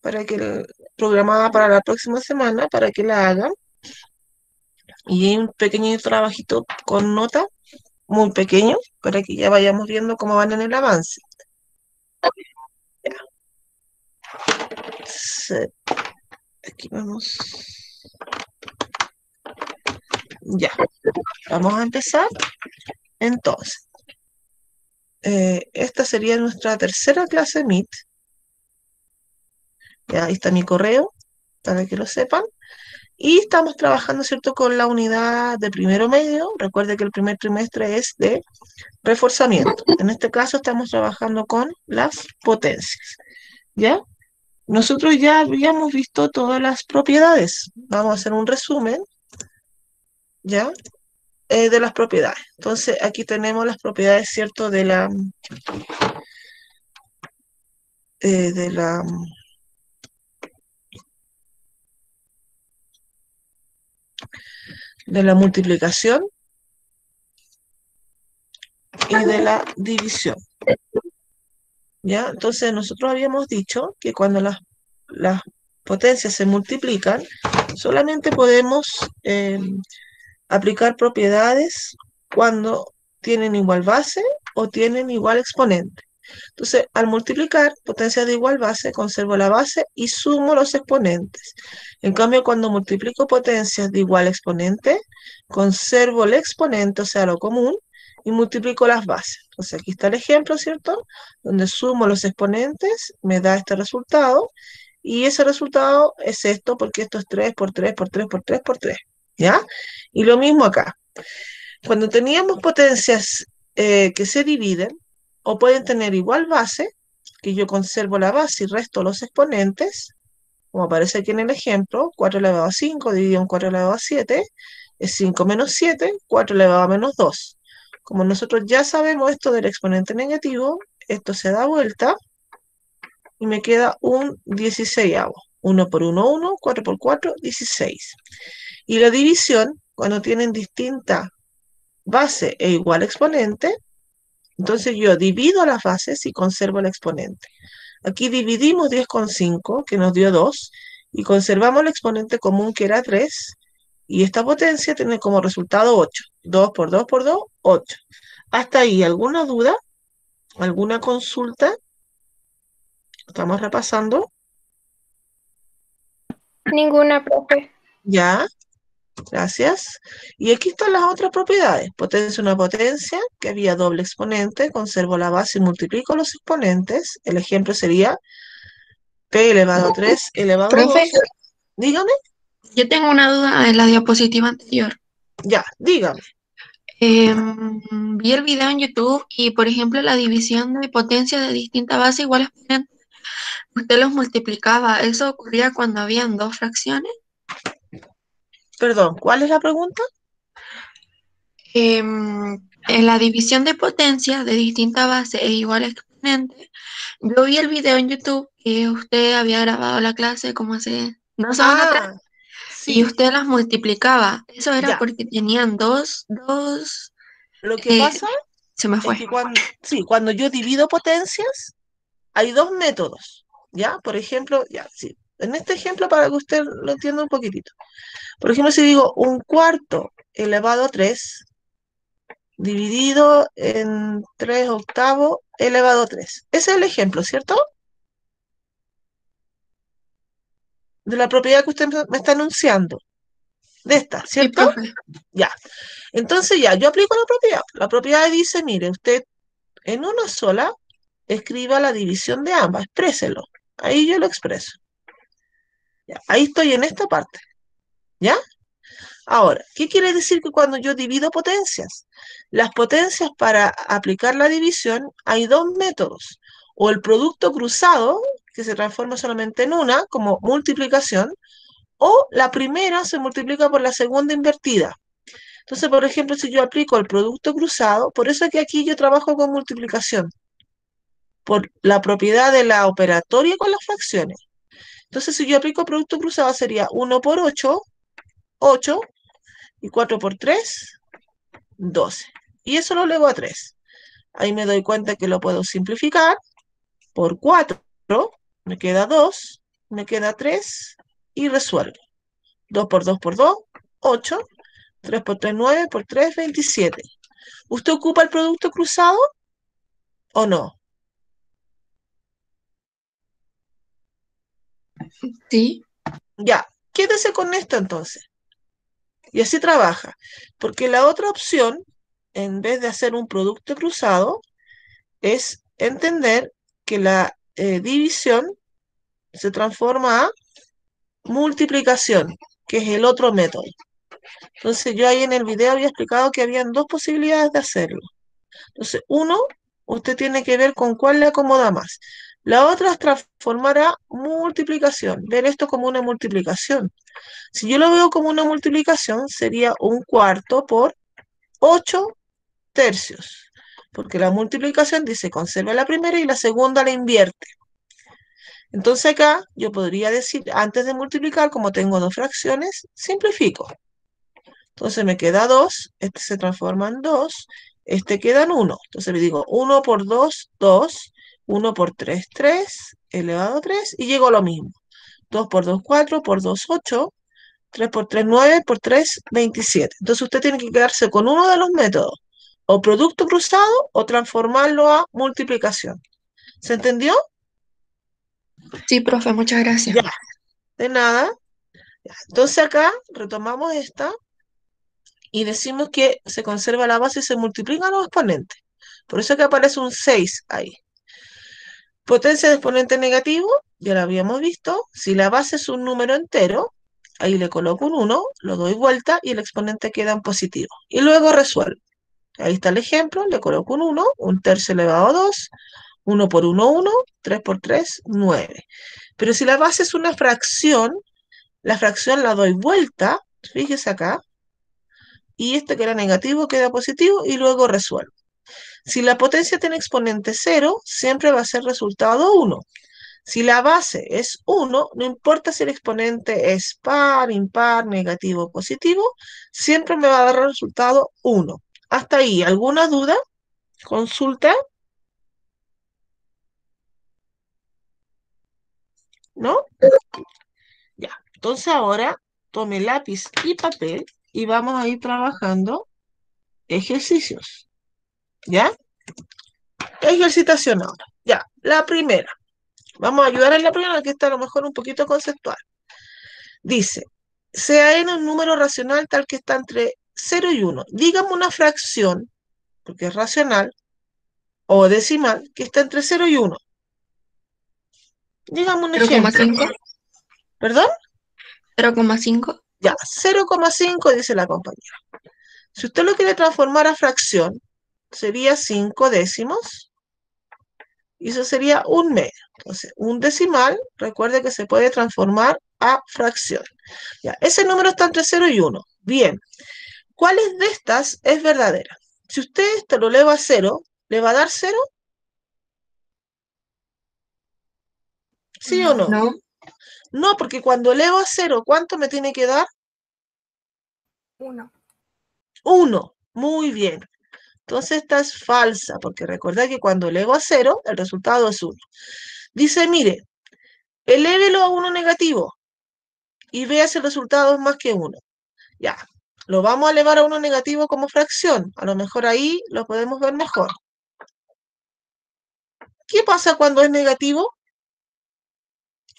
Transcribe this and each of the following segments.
para que programada para la próxima semana, para que la hagan. Y hay un pequeño trabajito con nota, muy pequeño, para que ya vayamos viendo cómo van en el avance. Ya. Aquí vamos. Ya, vamos a empezar. Entonces, esta sería nuestra tercera clase Meet. Ya, ahí está mi correo, para que lo sepan. Y estamos trabajando, ¿cierto?, con la unidad de primero medio. Recuerde que el primer trimestre es de reforzamiento. En este caso estamos trabajando con las potencias, ¿ya? Nosotros ya habíamos visto todas las propiedades. Vamos a hacer un resumen, ¿ya? De las propiedades. Entonces, aquí tenemos las propiedades, ¿cierto?, de la, de la multiplicación y de la división, ¿ya? Entonces, nosotros habíamos dicho que cuando las potencias se multiplican, solamente podemos aplicar propiedades cuando tienen igual base o tienen igual exponente. Entonces, al multiplicar potencias de igual base, conservo la base y sumo los exponentes. En cambio, cuando multiplico potencias de igual exponente, conservo el exponente, o sea, lo común, y multiplico las bases. Entonces, aquí está el ejemplo, ¿cierto? Donde sumo los exponentes, me da este resultado, y ese resultado es esto, porque esto es 3 por 3 por 3 por 3 por 3, ¿ya? Y lo mismo acá. Cuando teníamos potencias que se dividen, o pueden tener igual base, que yo conservo la base y resto los exponentes, como aparece aquí en el ejemplo, 4 elevado a 5 dividido en 4 elevado a 7, es 5 menos 7, 4 elevado a menos 2. Como nosotros ya sabemos esto del exponente negativo, esto se da vuelta y me queda un 16avo. 1 por 1, 1, 4 por 4, 16. Y la división, cuando tienen distinta base e igual exponente, entonces yo divido las bases y conservo el exponente. Aquí dividimos 10 con 5, que nos dio 2, y conservamos el exponente común, que era 3, y esta potencia tiene como resultado 8. 2 por 2 por 2, 8. Hasta ahí, ¿alguna duda? ¿Alguna consulta? Estamos repasando. Ninguna, profe. Ya, gracias. Y aquí están las otras propiedades. Potencia una potencia, que había doble exponente, conservo la base y multiplico los exponentes. El ejemplo sería P elevado a 3 elevado a Profe, 2. Dígame, yo tengo una duda en la diapositiva anterior. ya, dígame. Vi el video en YouTube y, por ejemplo, la división de potencias de distinta base igual exponente, usted los multiplicaba. ¿Eso ocurría cuando habían dos fracciones? Perdón, ¿cuál es la pregunta? En la división de potencias de distinta base e igual exponente, yo vi el video en YouTube que usted había grabado la clase como hace 2 semanas atrás Ah, y sí, usted las multiplicaba. Eso era ya. porque tenían dos, Lo que eh, pasa se me es fue. que cuando yo divido potencias, hay dos métodos, ¿ya? Por ejemplo, ya, sí. En este ejemplo, para que usted lo entienda un poquitito. Por ejemplo, si digo un cuarto elevado a 3 dividido en 3 octavos elevado a 3. Ese es el ejemplo, ¿cierto? De la propiedad que usted me está enunciando. De esta, Sí, ¿cierto? profe. Ya. Entonces ya, yo aplico la propiedad. La propiedad dice, mire, usted en una sola escriba la división de ambas, expréselo. Ahí yo lo expreso. Ya, ahí estoy en esta parte. ¿Ya? Ahora, ¿qué quiere decir que cuando yo divido potencias? Las potencias para aplicar la división hay dos métodos. O el producto cruzado, que se transforma solamente en una, como multiplicación, o la primera se multiplica por la segunda invertida. Entonces, por ejemplo, si yo aplico el producto cruzado, por eso es que aquí yo trabajo con multiplicación, por la propiedad de la operatoria con las fracciones. Entonces, si yo aplico producto cruzado, sería 1 por 8, 8, y 4 por 3, 12. Y eso lo elevo a 3. Ahí me doy cuenta que lo puedo simplificar por 4, me queda 2, me queda 3 y resuelvo. 2 por 2 por 2, 8. 3 por 3, 9, por 3, 27. ¿Usted ocupa el producto cruzado o no? Sí. Ya, quédese con esto entonces. Y así trabaja. Porque la otra opción, en vez de hacer un producto cruzado, es entender que la división se transforma a multiplicación, que es el otro método. Entonces yo ahí en el video había explicado que habían dos posibilidades de hacerlo. Entonces, uno, usted tiene que ver con cuál le acomoda más. La otra es transformar a multiplicación, ver esto como una multiplicación. Si yo lo veo como una multiplicación, sería 1/4 por 8 tercios, porque la multiplicación dice conserva la primera y la segunda la invierte. Entonces acá yo podría decir, antes de multiplicar, como tengo dos fracciones, simplifico. Entonces me queda 2, este se transforma en 2, este queda en 1. Entonces le digo 1 por 2, 2, 1 por 3, 3, elevado a 3, y llego a lo mismo. 2 por 2, 4, por 2, 8, 3 por 3, 9, por 3, 27. Entonces usted tiene que quedarse con uno de los métodos, o producto cruzado o transformarlo a multiplicación. ¿Se entendió? Sí, profe, muchas gracias. Ya, de nada. Entonces acá retomamos esta y decimos que se conserva la base y se multiplican los exponentes. Por eso que aparece un 6 ahí. Potencia de exponente negativo, ya lo habíamos visto. Si la base es un número entero, ahí le coloco un 1, lo doy vuelta y el exponente queda en positivo. Y luego resuelvo. Ahí está el ejemplo, le coloco un 1, un tercio elevado a 2, 1 por 1, 1, 3 por 3, 9. Pero si la base es una fracción, la fracción la doy vuelta, fíjese acá, y este que era negativo queda positivo y luego resuelvo. Si la potencia tiene exponente 0, siempre va a ser resultado 1. Si la base es 1, no importa si el exponente es par, impar, negativo o positivo, siempre me va a dar el resultado 1. Hasta ahí, ¿alguna duda? ¿Consulta? ¿No? Ya. Entonces ahora tome lápiz y papel y vamos a ir trabajando ejercicios. ¿Ya? Ejercitación ahora. Ya. La primera. Vamos a ayudar en la primera, que está a lo mejor un poquito conceptual. Dice, sea n un número racional tal que está entre 0 y 1. Dígame una fracción, porque es racional, o decimal, que está entre 0 y 1. Dígame un Cero coma ejemplo. cinco. ¿Perdón? 0,5. Ya, 0,5 dice la compañera. Si usted lo quiere transformar a fracción, sería 5 décimos, y eso sería un medio. Entonces, un decimal, recuerde que se puede transformar a fracción. Ya, ese número está entre 0 y 1. Bien, ¿cuáles de estas es verdadera? Si usted esto lo eleva a 0, ¿le va a dar 0? ¿Sí o no? No. No, porque cuando elevo a 0, ¿cuánto me tiene que dar? 1. 1. Muy bien. Entonces esta es falsa, porque recordad que cuando elevo a 0, el resultado es 1. Dice, mire, elévelo a 1 negativo y vea si el resultado es más que 1. Ya, lo vamos a elevar a 1 negativo como fracción. A lo mejor ahí lo podemos ver mejor. ¿Qué pasa cuando es negativo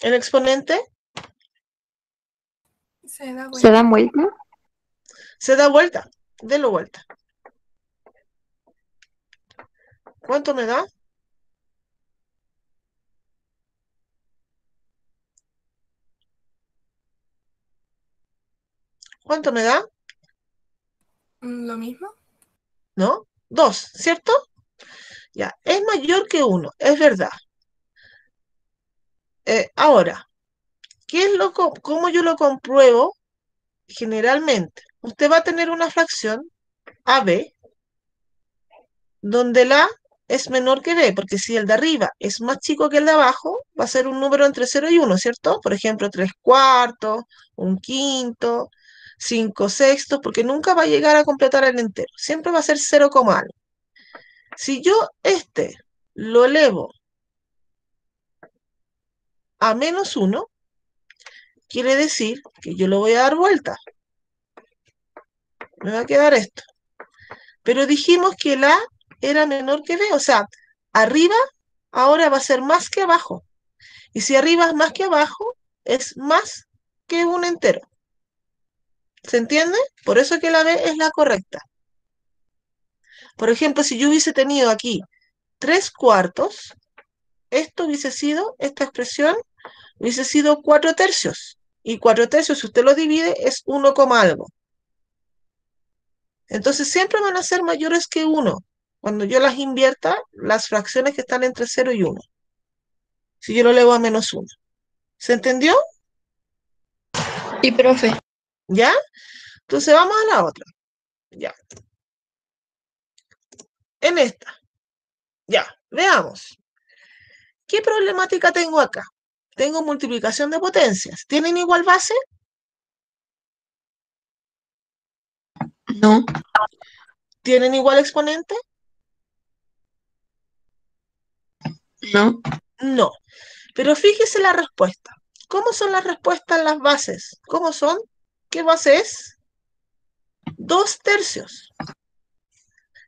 el exponente? Se da ¿Se vuelta. dan vuelta? Se da vuelta. Delo vuelta. ¿Cuánto me da? ¿Cuánto me da? Lo mismo. ¿No? 2, ¿cierto? Ya, es mayor que 1, es verdad. Ahora, ¿cómo yo lo compruebo? Generalmente, usted va a tener una fracción AB donde la A es menor que B, porque si el de arriba es más chico que el de abajo, va a ser un número entre 0 y 1, ¿cierto? Por ejemplo, 3 cuartos, un quinto, 5 sextos, porque nunca va a llegar a completar el entero. Siempre va a ser 0, algo. Si yo lo elevo a menos 1, quiere decir que yo lo voy a dar vuelta. Me va a quedar esto. Pero dijimos que el A era menor que B, o sea, arriba ahora va a ser más que abajo. Y si arriba es más que abajo, es más que un entero. ¿Se entiende? Por eso que la B es la correcta. Por ejemplo, si yo hubiese tenido aquí 3/4, esto hubiese sido, esta expresión hubiese sido 4/3. Y 4/3, si usted lo divide, es 1, algo. Entonces siempre van a ser mayores que 1 cuando yo las invierta, las fracciones que están entre 0 y 1. Si yo lo elevo a -1. ¿Se entendió? Sí, profe. ¿Ya? Entonces vamos a la otra. Ya. En esta. Ya. Veamos. ¿Qué problemática tengo acá? Tengo multiplicación de potencias. ¿Tienen igual base? No. ¿Tienen igual exponente? No. No. Pero fíjese la respuesta. ¿Cómo son las respuestas en las bases? ¿Cómo son? ¿Qué base es? 2/3.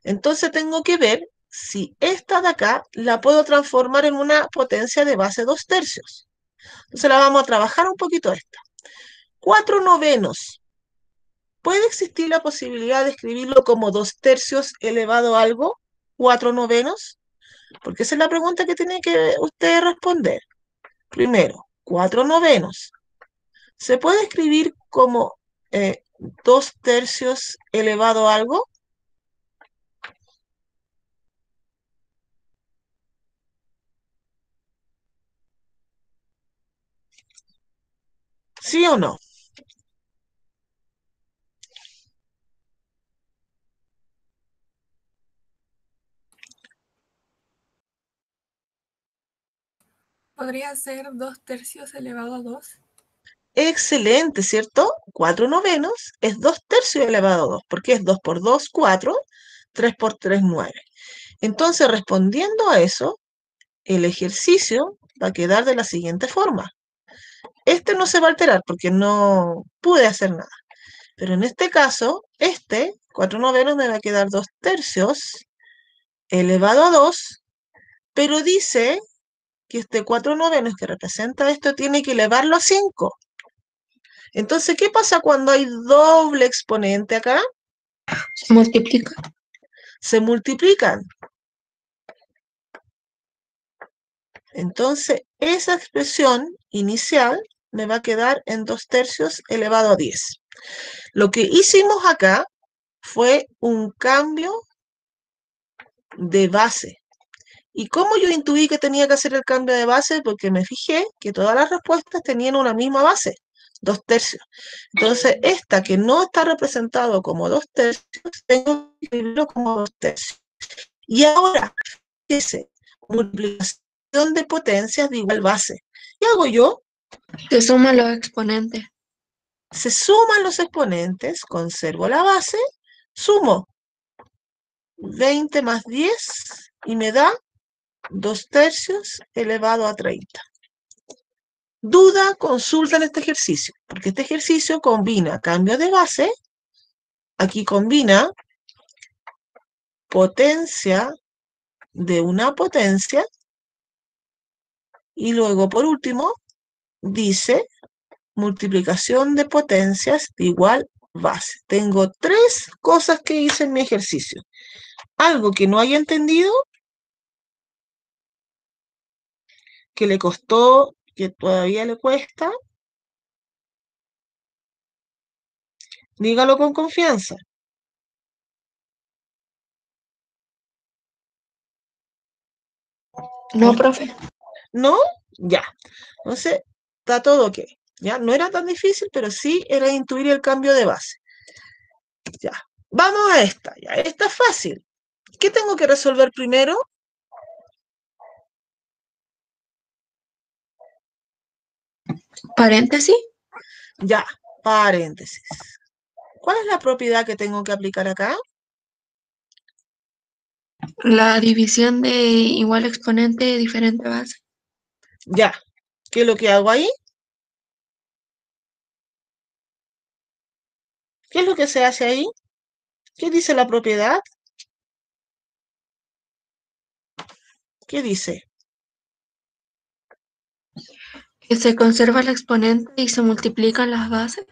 Entonces tengo que ver si esta de acá la puedo transformar en una potencia de base 2/3. Entonces la vamos a trabajar un poquito esta. 4/9. ¿Puede existir la posibilidad de escribirlo como 2/3 elevado a algo? 4/9. Porque esa es la pregunta que tiene que usted responder. Primero, 4/9. ¿Se puede escribir como 2/3 elevado a algo? ¿Sí o no? Podría ser 2/3 elevado a 2. Excelente, ¿cierto? 4/9 es 2/3 elevado a 2, porque es 2 por 2, 4, 3 por 3, 9. Entonces, respondiendo a eso, el ejercicio va a quedar de la siguiente forma. Este no se va a alterar porque no pude hacer nada. Pero en este caso, 4/9 me va a quedar 2/3 elevado a 2, pero dice que este 4/9 que representa esto tiene que elevarlo a 5. Entonces, ¿qué pasa cuando hay doble exponente acá? Se multiplica. Se multiplican. Entonces, esa expresión inicial me va a quedar en 2/3 elevado a 10. Lo que hicimos acá fue un cambio de base. ¿Y cómo yo intuí que tenía que hacer el cambio de base? Porque me fijé que todas las respuestas tenían una misma base, 2/3. Entonces, esta que no está representado como 2/3, tengo que escribirlo como 2/3. Y ahora, fíjese, multiplicación de potencias de igual base. ¿Qué hago yo? Se suman los exponentes. Se suman los exponentes, conservo la base, sumo 20 más 10 y me da 2/3 elevado a 30. Duda, consulta en este ejercicio, porque este ejercicio combina cambio de base, aquí combina potencia de una potencia, y luego por último dice multiplicación de potencias de igual base. Tengo 3 cosas que hice en mi ejercicio. Algo que no haya entendido, que le costó, que todavía le cuesta, dígalo con confianza. No, profe. ¿No? Ya. Entonces, está todo ok. Ya, no era tan difícil, pero sí era intuir el cambio de base. Ya. Vamos a esta. Ya, esta es fácil. ¿Qué tengo que resolver primero? Paréntesis. Ya, paréntesis. ¿Cuál es la propiedad que tengo que aplicar acá? La división de igual exponente de diferente base. Ya. ¿Qué es lo que hago ahí? ¿Qué es lo que se hace ahí? ¿Qué dice la propiedad? ¿Qué dice? Que se conserva el exponente y se multiplican las bases.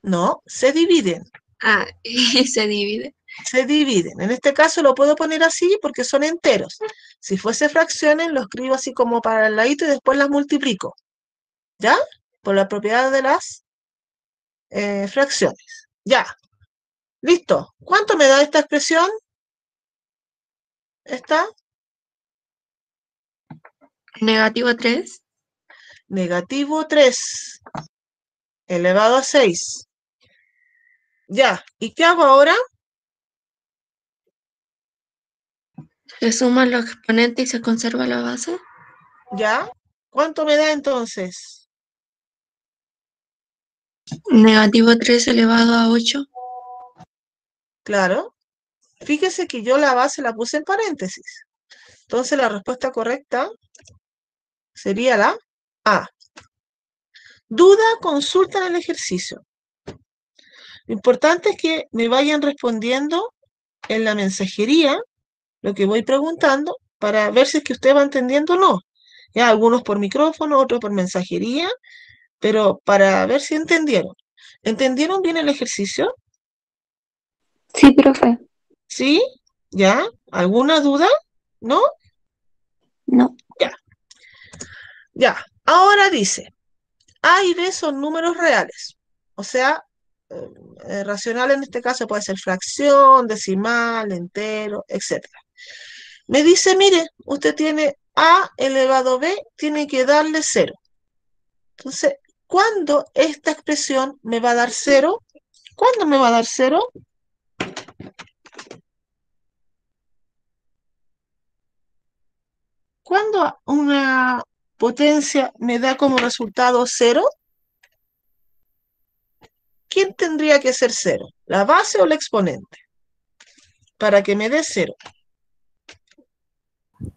No, se dividen. Ah, y se divide. Se dividen. En este caso lo puedo poner así porque son enteros. Si fuese fracciones, lo escribo así como para el ladito y después las multiplico. ¿Ya? Por la propiedad de las fracciones. Ya. Listo. ¿Cuánto me da esta expresión? Esta. Negativo 3. Negativo 3 elevado a 6. Ya. ¿Y qué hago ahora? Se suman los exponentes y se conserva la base. ¿Ya? ¿Cuánto me da entonces? Negativo 3 elevado a 8. Claro. Fíjese que yo la base la puse en paréntesis. Entonces la respuesta correcta sería la A. Duda, consulta en el ejercicio. Lo importante es que me vayan respondiendo en la mensajería lo que voy preguntando para ver si es que usted va entendiendo o no. Ya, algunos por micrófono, otros por mensajería, pero para ver si entendieron. ¿Entendieron bien el ejercicio? Sí, profe. ¿Sí? ¿Ya? ¿Alguna duda? ¿No? No. Ya. Ya. Ahora dice, A y B son números reales. O sea, racional en este caso puede ser fracción, decimal, entero, etcétera. Me dice, mire, usted tiene A elevado a B, tiene que darle 0. Entonces, ¿cuándo esta expresión me va a dar 0? ¿Cuándo me va a dar 0? ¿Cuándo una potencia me da como resultado 0? ¿Quién tendría que ser 0? ¿La base o el exponente? Para que me dé 0.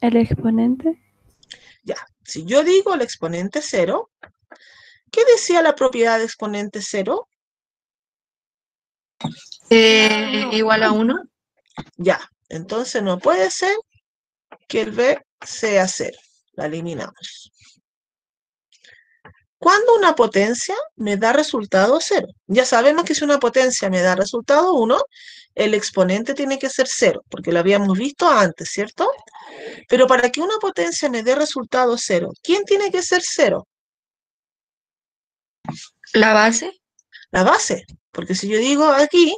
El exponente. Ya, si yo digo el exponente 0, ¿qué decía la propiedad de exponente 0? Igual a 1. Ya, entonces no puede ser que el B sea 0. La eliminamos. ¿Cuándo una potencia me da resultado 0? Ya sabemos que si una potencia me da resultado 1, el exponente tiene que ser 0, porque lo habíamos visto antes, ¿cierto? Pero para que una potencia me dé resultado 0, ¿quién tiene que ser 0? La base. La base. Porque si yo digo aquí,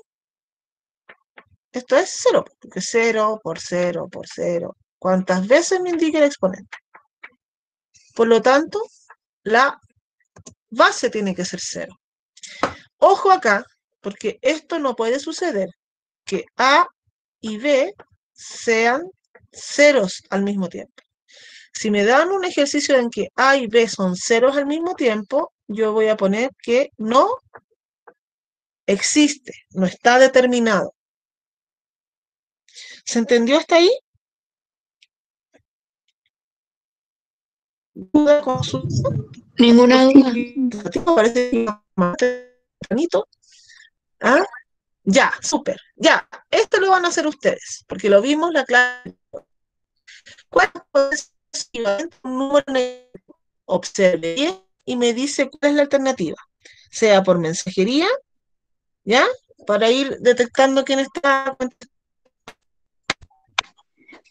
esto es 0, porque 0 por 0 por 0. ¿Cuántas veces me indica el exponente? Por lo tanto, la base tiene que ser 0. Ojo acá, porque esto no puede suceder, que A y B sean ceros al mismo tiempo. Si me dan un ejercicio en que A y B son ceros al mismo tiempo, yo voy a poner que no existe, no está determinado. ¿Se entendió hasta ahí? ¿Duda, consulta? Ninguna duda. Parece que más tempranito. ¿Ah? Ya, súper. Ya, esto lo van a hacer ustedes, porque lo vimos la clase. ¿Cuál es un número negativo? Observe bien y me dice cuál es la alternativa. Sea por mensajería, ¿ya? Para ir detectando quién está.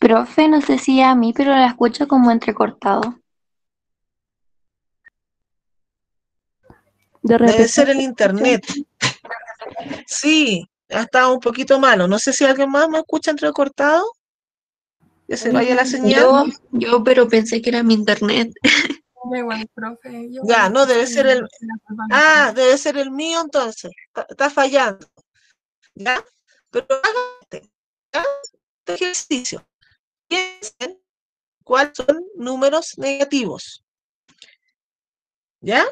Profe, no sé si a mí, pero la escucho como entrecortado. De Debe repente ser el se escucha. internet. Sí, ha estado un poquito malo. No sé si alguien más me escucha entrecortado. Que se vaya la señal. Pero pensé que era mi internet. Da igual, profe. Yo Ya, no, debe ser el. Ah, Debe ser el mío entonces. Está fallando. ¿Ya? Pero hágate. ¿Ya? Este ejercicio. Piensen cuáles son números negativos. ¿Ya?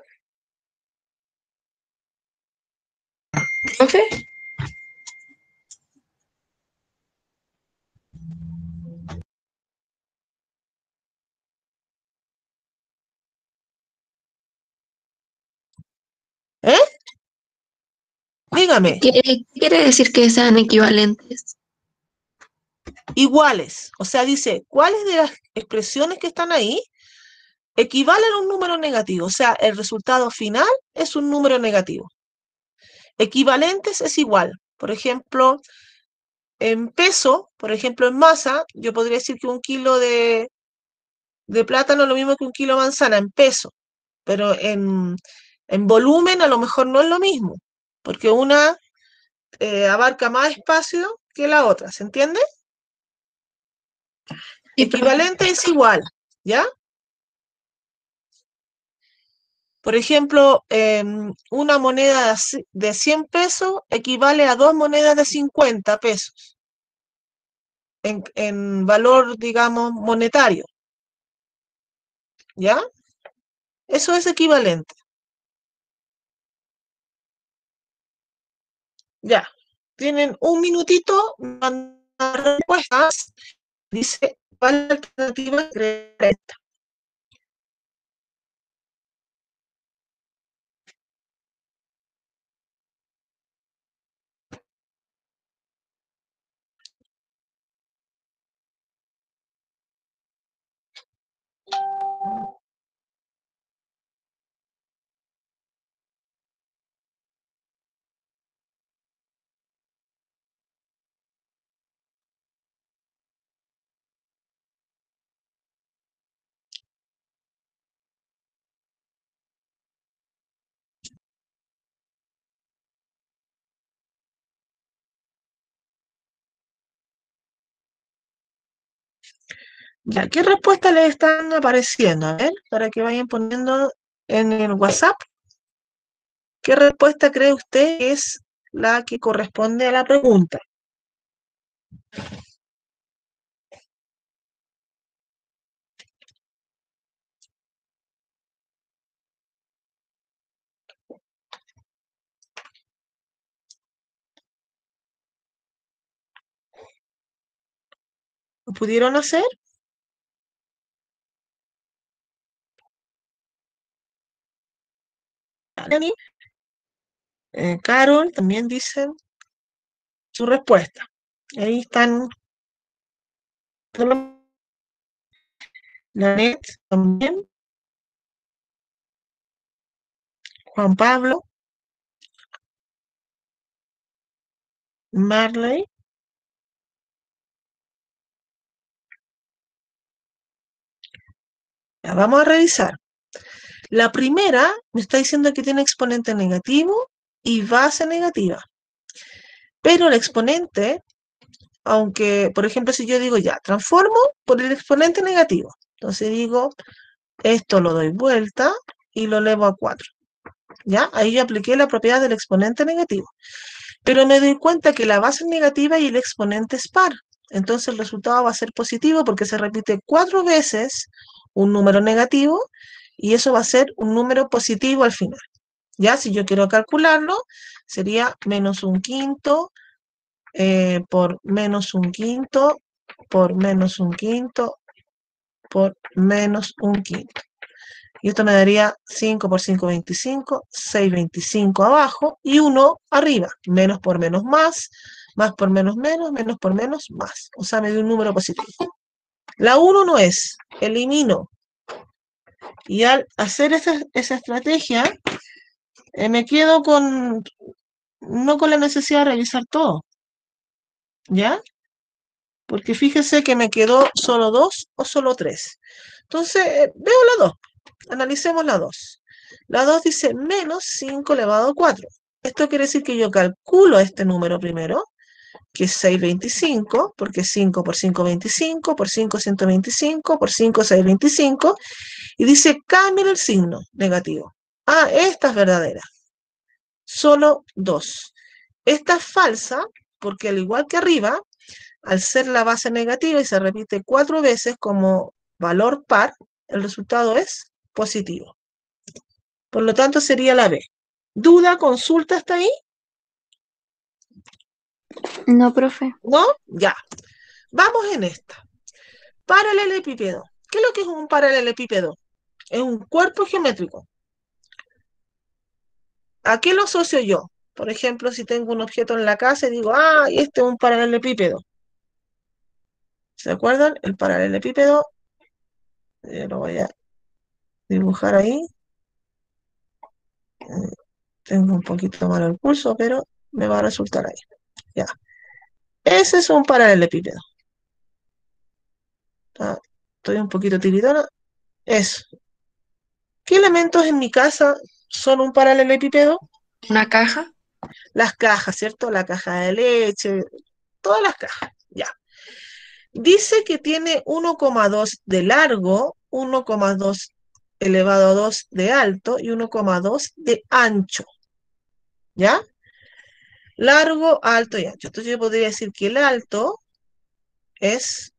¿Profe? ¿Eh? Diga. Dígame, ¿Qué quiere decir que sean equivalentes? iguales. O sea, dice, ¿cuáles de las expresiones que están ahí equivalen a un número negativo? O sea, el resultado final es un número negativo. Equivalentes es igual. Por ejemplo, en peso, por ejemplo, en masa, yo podría decir que un kilo de plátano es lo mismo que un kilo de manzana en peso, pero en volumen a lo mejor no es lo mismo, porque una abarca más espacio que la otra, ¿se entiende? Sí, profe. Equivalente es igual, ¿ya? Por ejemplo, una moneda de 100 pesos equivale a dos monedas de 50 pesos en valor, digamos, monetario, ¿ya? Eso es equivalente. Ya. Tienen un minutito, mandar respuestas. Dice, ¿cuál alternativa crees esta? Ya, ¿qué respuestas les están apareciendo? A ver, para que vayan poniendo en el WhatsApp. ¿Qué respuesta cree usted es la que corresponde a la pregunta? ¿Lo pudieron hacer? Dani, Carol también dicen su respuesta. Ahí están Lanet también, Juan Pablo, Marley. Ya, vamos a revisar. La primera me está diciendo que tiene exponente negativo y base negativa. Pero el exponente, aunque, por ejemplo, si yo digo ya, transformo por el exponente negativo. Entonces digo, esto lo doy vuelta y lo elevo a 4. ¿Ya? Ahí yo apliqué la propiedad del exponente negativo. Pero me doy cuenta que la base es negativa y el exponente es par. Entonces el resultado va a ser positivo porque se repite 4 veces un número negativo y eso va a ser un número positivo al final. Ya, si yo quiero calcularlo, sería menos un quinto por menos un quinto por menos un quinto por menos un quinto. Y esto me daría 5 por 5, 25, 6, 25 abajo y 1 arriba. Menos por menos más por menos menos por menos más. O sea, me dio un número positivo. La 1 no es, elimino. Y al hacer esa estrategia, me quedo no con la necesidad de revisar todo. ¿Ya? Porque fíjese que me quedó solo 2 o solo 3. Entonces, veo la 2. Analicemos la 2. La 2 dice menos 5 elevado a 4. Esto quiere decir que yo calculo este número primero, que es 625, porque 5 por 5, 25, por 5, 125, por 5, 625, y dice cambia el signo negativo. Ah, esta es verdadera. Solo 2. Esta es falsa, porque al igual que arriba, al ser la base negativa y se repite 4 veces como valor par, el resultado es positivo. Por lo tanto, sería la B. ¿Duda, consulta hasta ahí? No, profe. ¿No? Ya. Vamos en esta. Paralelepípedo. ¿Qué es lo que es un paralelepípedo? Es un cuerpo geométrico. ¿A qué lo asocio yo? Por ejemplo, si tengo un objeto en la casa y digo, ah, este es un paralelepípedo. ¿Se acuerdan? El paralelepípedo, lo voy a dibujar ahí. Tengo un poquito malo el pulso, pero me va a resultar ahí. Ya. Ese es un paralelepípedo. Ah, estoy un poquito tiritona. Eso. ¿Qué elementos en mi casa son un paralelepípedo? Una caja. Las cajas, ¿cierto? La caja de leche, todas las cajas. Ya. Dice que tiene 1,2 de largo, 1,2 elevado a 2 de alto y 1,2 de ancho. ¿Ya? Largo, alto y ancho. Entonces yo podría decir que el alto es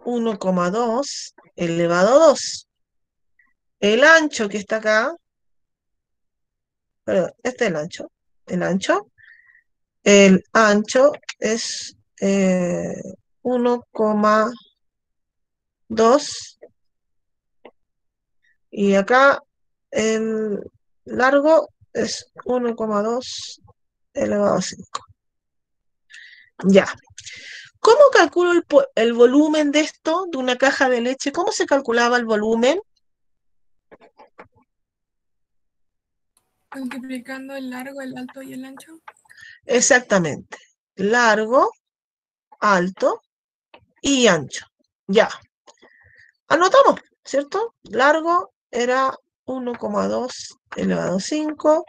1,2 elevado a 2. El ancho que está acá, perdón, este es el ancho. El ancho es 1,2 y acá el largo es 1,2 elevado a 5. Ya. ¿Cómo calculo el volumen de esto, de una caja de leche? ¿Cómo se calculaba el volumen? Multiplicando el largo, el alto y el ancho. Exactamente. Largo, alto y ancho. Ya. Anotamos, ¿cierto? Largo era 1,2 elevado a 5,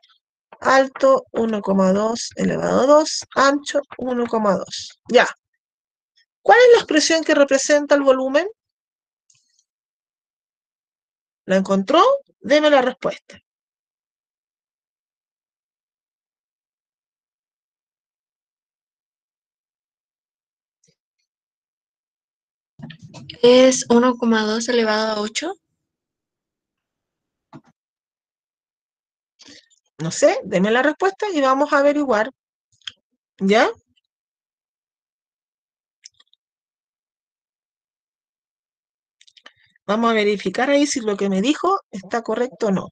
alto 1,2 elevado a 2, ancho 1,2. Ya. ¿Cuál es la expresión que representa el volumen? ¿La encontró? Deme la respuesta. Es 1,2 elevado a 8. No sé, deme la respuesta y vamos a averiguar. ¿Ya? Vamos a verificar ahí si lo que me dijo está correcto o no.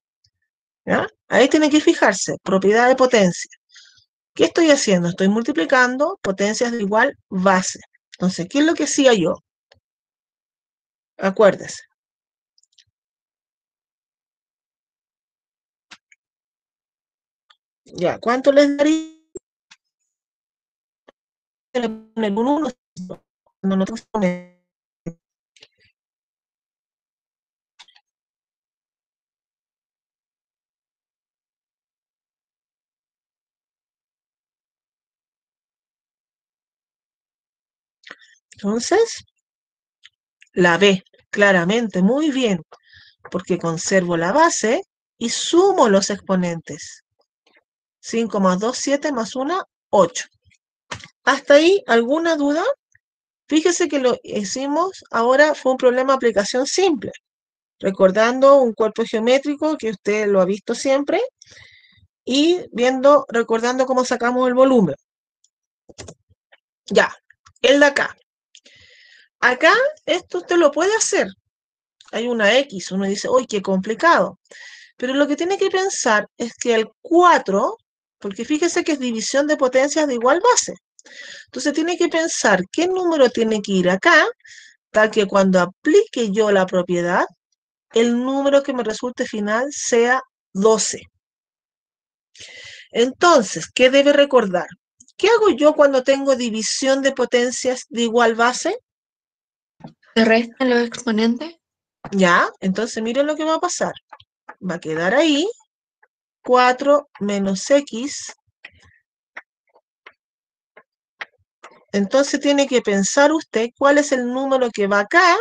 ¿Ya? Ahí tiene que fijarse, propiedad de potencia. ¿Qué estoy haciendo? Estoy multiplicando potencias de igual base. Entonces, ¿qué es lo que hacía yo? Acuérdese. Ya, ¿cuánto les daría? Le ponen un 1 cuando no tengo exponente. Entonces, la B, claramente, muy bien, porque conservo la base y sumo los exponentes. 5 más 2, 7 más 1, 8. ¿Hasta ahí alguna duda? Fíjese que lo hicimos, ahora fue un problema de aplicación simple, recordando un cuerpo geométrico que usted lo ha visto siempre y recordando cómo sacamos el volumen. Ya, el de acá. Acá esto usted lo puede hacer. Hay una X, uno dice, ¡uy, qué complicado! Pero lo que tiene que pensar es que el 4, porque fíjese que es división de potencias de igual base. Entonces tiene que pensar qué número tiene que ir acá, tal que cuando aplique yo la propiedad, el número que me resulte final sea 12. Entonces, ¿qué debe recordar? ¿Qué hago yo cuando tengo división de potencias de igual base? Se restan los exponentes. Ya, entonces miren lo que va a pasar. Va a quedar ahí 4 menos X. Entonces tiene que pensar usted cuál es el número que va acá,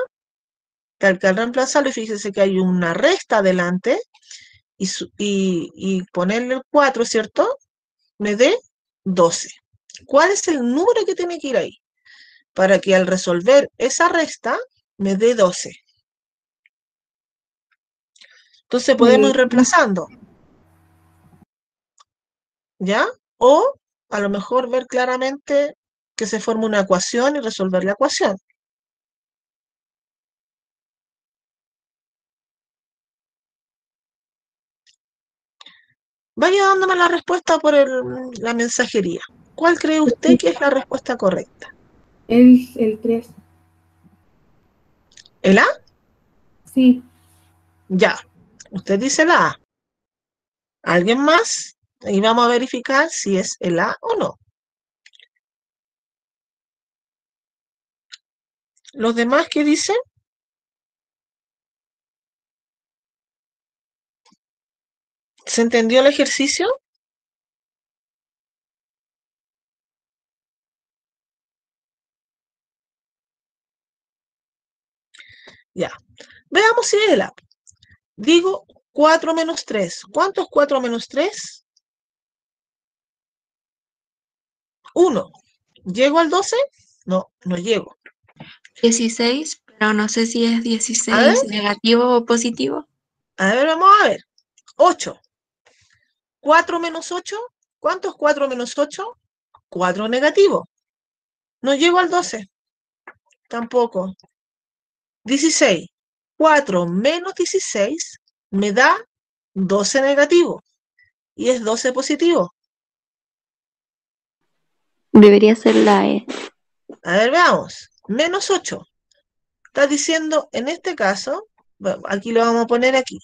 tal que al reemplazarlo, y fíjese que hay una resta adelante, y ponerle el 4, ¿cierto? Me dé 12. ¿Cuál es el número que tiene que ir ahí? Para que al resolver esa resta me dé 12. Entonces podemos ir reemplazando, ¿ya? O a lo mejor ver claramente que se forma una ecuación y resolver la ecuación. Vaya dándome la respuesta por la mensajería. ¿Cuál cree usted que es la respuesta correcta? El 3. ¿El A? Sí. Ya. Usted dice la A. ¿Alguien más? Y vamos a verificar si es el A o no. ¿Los demás qué dicen? ¿Se entendió el ejercicio? Ya. Veamos si es el A. Digo 4 menos 3. ¿Cuánto es 4 menos 3? 1. ¿Llego al 12? No, no llego. 16, pero no sé si es A ver, 16 negativo o positivo. vamos a ver. 8. 4 menos 8. ¿Cuánto es 4 menos 8? 4 negativo. No llego al 12. Tampoco. 16. 4 menos 16 me da 12 negativo. Y es 12 positivo. Debería ser la E. A ver, veamos. Menos 8. Está diciendo, en este caso, bueno, aquí lo vamos a poner aquí.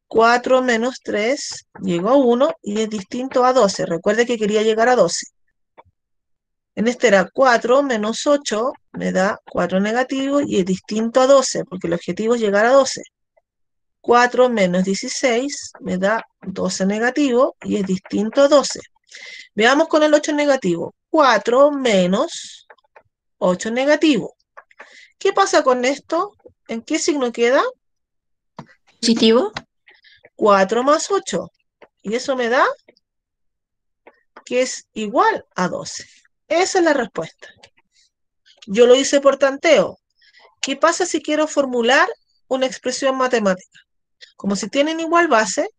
4 menos 3 llegó a 1 y es distinto a 12. Recuerde que quería llegar a 12. En este era 4 menos 8, me da 4 negativo y es distinto a 12, porque el objetivo es llegar a 12. 4 menos 16 me da 12 negativo y es distinto a 12. Veamos con el 8 negativo. 4 menos 8 negativo. ¿Qué pasa con esto? ¿En qué signo queda? Positivo. 4 más 8. Y eso me da que es igual a 12. Esa es la respuesta. Yo lo hice por tanteo. ¿Qué pasa si quiero formular una expresión matemática? Como si tienen igual base,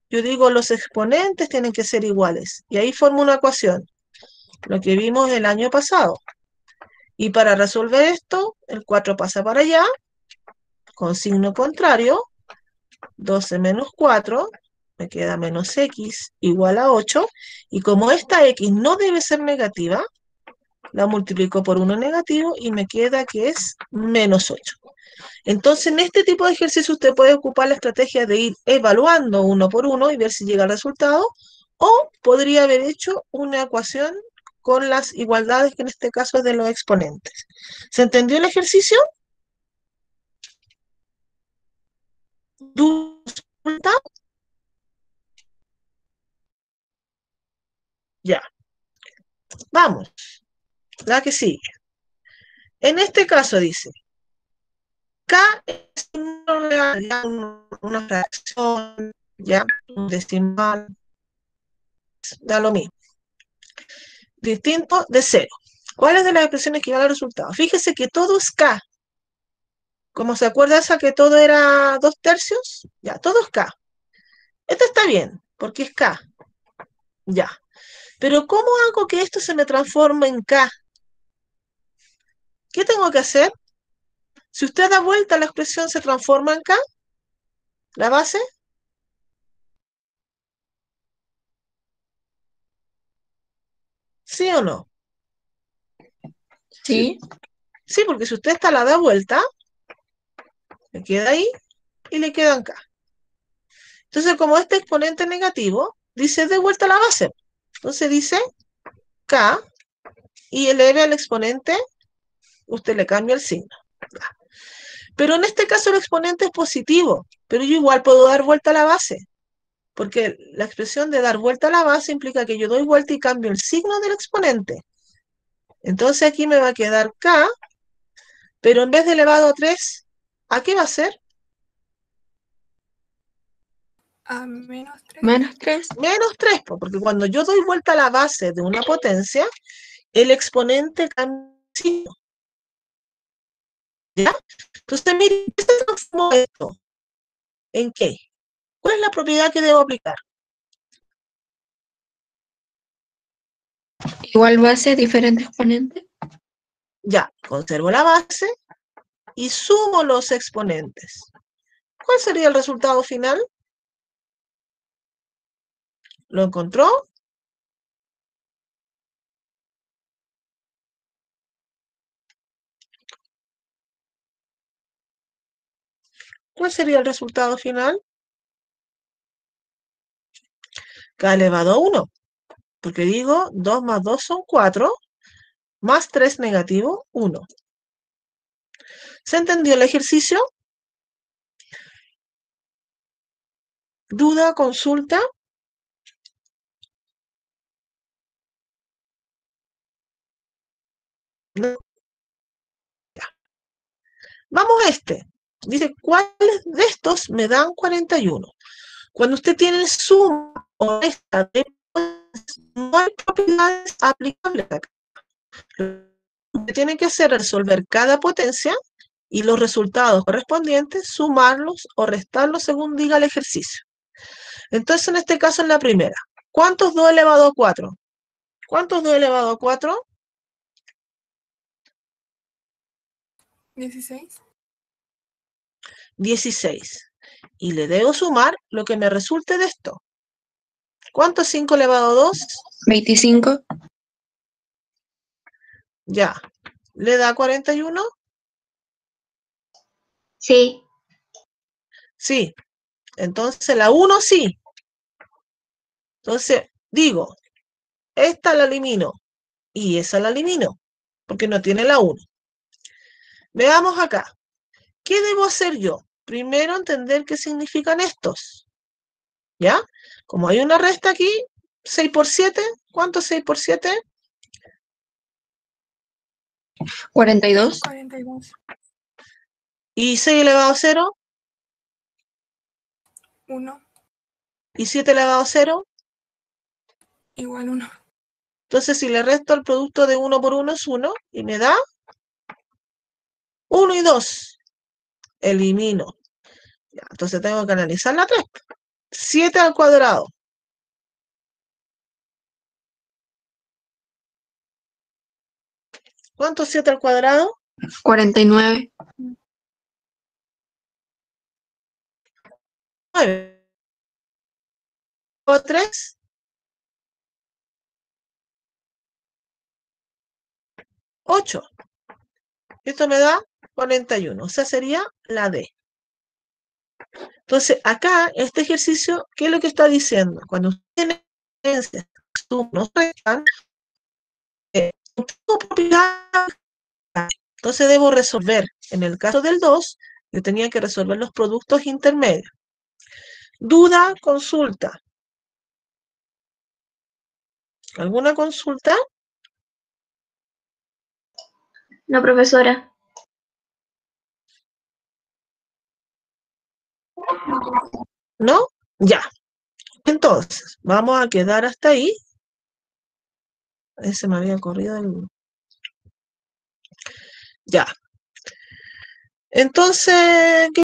yo digo los exponentes tienen que ser iguales. Y ahí formo una ecuación, lo que vimos el año pasado. Y para resolver esto, el 4 pasa para allá, con signo contrario, 12 menos 4, me queda menos x igual a 8. Y como esta x no debe ser negativa, la multiplico por 1 negativo y me queda que es menos 8. Entonces, en este tipo de ejercicio usted puede ocupar la estrategia de ir evaluando uno por uno y ver si llega al resultado, o podría haber hecho una ecuación con las igualdades, que en este caso es de los exponentes. ¿Se entendió el ejercicio? ¿Duda? Ya, vamos, la que sigue. En este caso dice, K es una fracción, ya, un decimal, da lo mismo. Distinto de 0. ¿Cuáles de las expresiones que llevan al resultado? Fíjese que todo es K. Como se acuerda esa que todo era 2/3, ya, todo es K. Esta está bien, porque es K. Ya. Pero ¿cómo hago que esto se me transforme en K? ¿Qué tengo que hacer? Si usted da vuelta, la expresión se transforma en K, la base. ¿Sí o no? Sí. Sí, porque si usted esta la da vuelta, le queda ahí y le queda en K. Entonces, como este exponente negativo, dice de vuelta a la base. Entonces dice K y eleve al exponente, usted le cambia el signo. Pero en este caso el exponente es positivo, pero yo igual puedo dar vuelta a la base, porque la expresión de dar vuelta a la base implica que yo doy vuelta y cambio el signo del exponente. Entonces aquí me va a quedar K, pero en vez de elevado a 3, ¿a qué va a ser? A menos 3. Menos 3. Menos 3, porque cuando yo doy vuelta a la base de una potencia, el exponente cambia el signo. ¿Ya? Entonces, mire, ¿qué se transformó esto? ¿En qué? ¿Cuál es la propiedad que debo aplicar? Igual base, diferente exponente. Ya, conservo la base y sumo los exponentes. ¿Cuál sería el resultado final? ¿Lo encontró? ¿Cuál sería el resultado final? K elevado a 1. Porque digo, 2 más 2 son 4, más 3 negativo, 1. ¿Se entendió el ejercicio? ¿Duda, consulta? No. Vamos a este. Dice, ¿cuáles de estos me dan 41? Cuando usted tiene suma o resta de no hay propiedades aplicables acá. Lo que tiene que hacer es resolver cada potencia y los resultados correspondientes, sumarlos o restarlos según diga el ejercicio. Entonces, en este caso, en la primera, ¿cuántos 2 elevado a 4? ¿Cuántos 2 elevado a 4? 16. 16. Y le debo sumar lo que me resulte de esto. ¿Cuánto es 5 elevado a 2? 25. Ya. ¿Le da 41? Sí. Sí. Entonces, la 1 sí. Entonces, digo, esta la elimino y esa la elimino, porque no tiene la 1. Veamos acá. ¿Qué debo hacer yo? Primero, entender qué significan estos. ¿Ya? Como hay una resta aquí, 6 por 7. ¿Cuánto es 6 por 7? 42. 42. ¿Y 6 elevado a 0? 1 ¿Y 7 elevado a 0? igual 1. Entonces, si le resto el producto de 1 por 1 es 1 y me da 1 y 2. Elimino. Ya, entonces tengo que analizar la 3. 7 al cuadrado. ¿Cuánto es 7 al cuadrado? 49. 9. ¿O 3? 8. Esto me da 41. O sea, sería la D. Entonces, acá, este ejercicio, ¿qué es lo que está diciendo? Cuando usted tiene potencias, no restan, no tengo propiedad. Entonces debo resolver. En el caso del 2, yo tenía que resolver los productos intermedios. Duda, consulta. ¿Alguna consulta? No, profesora. ¿No? Ya. Entonces, vamos a quedar hasta ahí. Ese me había corrido el... Ya. Entonces, ¿qué